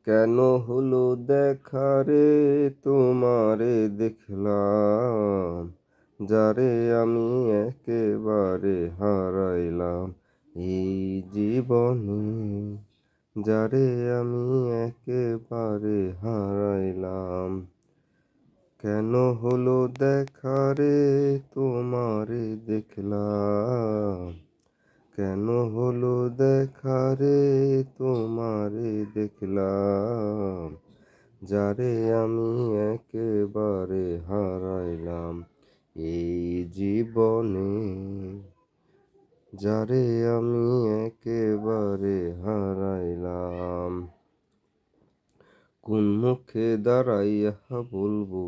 কেন হলো দেখা রে তোমারে দেখলাম, যারে আমি একেবারে হারাইলাম এই জীবনে, যারে আমি একেবারে হারাইলাম। কেন হলো দেখা রে তোমারে দেখলাম, কেন হলো দেখা রে তোমারে দেখলাম, যারে আমি একেবারে হারাইলাম এই জীবনে, যারে আমি একেবারে হারাইলাম। কোন মুখে দাঁড়াইয়া বলবো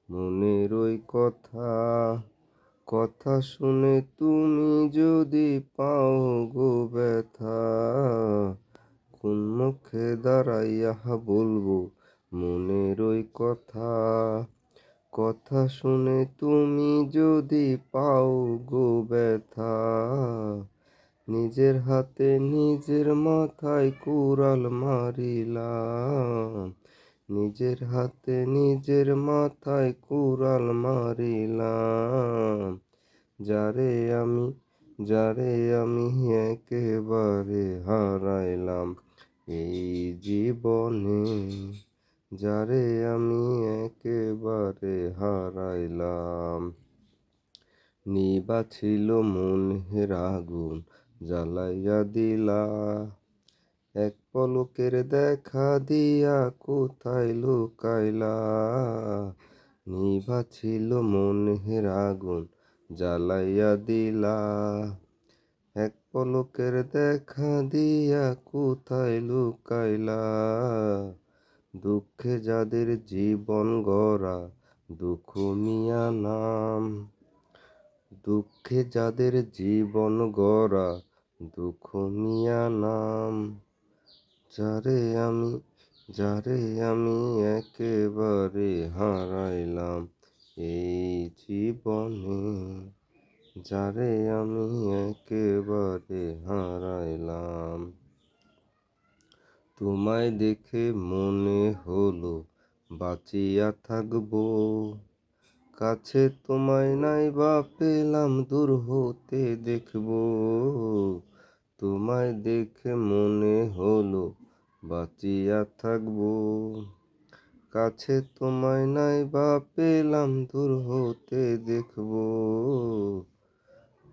মনের ওই কথা, কথা শুনে তুমি যদি পাও গো ব্যথা। কোন মুখে দাঁড়াইয়া বলবো মনের ওই কথা, কথা শুনে তুমি যদি পাও গো ব্যথা। নিজের হাতে নিজের মাথায় কুড়াল মারিলাম, নিজের হাতে নিজের মাথায় কুড়াল মারিলাম। যারে আমি, যারে আমি একেবারে হারাইলাম এই জীবনে, যারে আমি একেবারে হারাইলাম। নিবা ছিল মনের আগুন জ্বালাইয়া দিলা, এক পলকের দেখা দিয়া কোথায় লুকাইলা। নিভা ছিল মনের আগুন জ্বালাইয়া দিলা, এক পলকের দেখা দিয়া কোথায় লুকাইলা। দুঃখে যাদের জীবন গড়া দুঃখ মিয়া নাম, দুঃখে যাদের জীবন গড়া দুঃখ মিয়া নাম। যারে আমি, যারে আমি একেবারে হারাইলাম এই জীবনে, যারে আমি একেবারে হারাইলাম। তোমায় দেখে মনে হলো বাঁচিয়া থাকবো, কাছে তোমায় নাই বা পেলাম দূর হতে দেখবো। তোমায় দেখে মনে হলো বাঁচিয়া থাকবো, কাছে তোমায় নাই বা পেলাম দূর হতে দেখবো।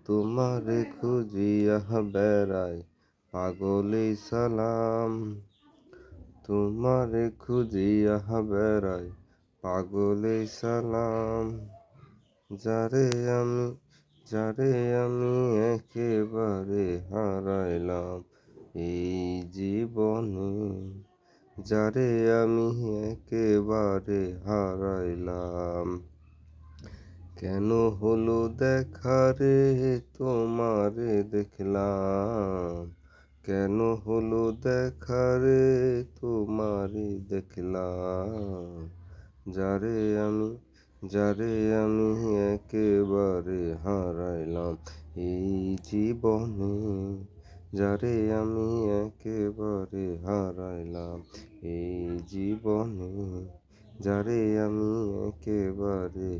তোমারে খুঁজিয়া বেড়াই পাগলে সালাম, তোমারে খুঁজিয়া বেড়াই পাগলে সালাম। যারে আমি, যারে আমি একেবারে হারাইলাম এই জীবনে, যারে আমি একেবারে হারাইলাম। কেন হলো দেখা রে তোমারে দেখলাম, কেন হলো দেখা রে তোমারে দেখলাম। যারে আমি, যারে আমি একেবারে হারাইলাম এই জীবনে, যারে আমি একেবারে হারাইলাম এই জীবনে, যারে আমি একেবারে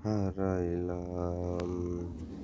হারাইলাম।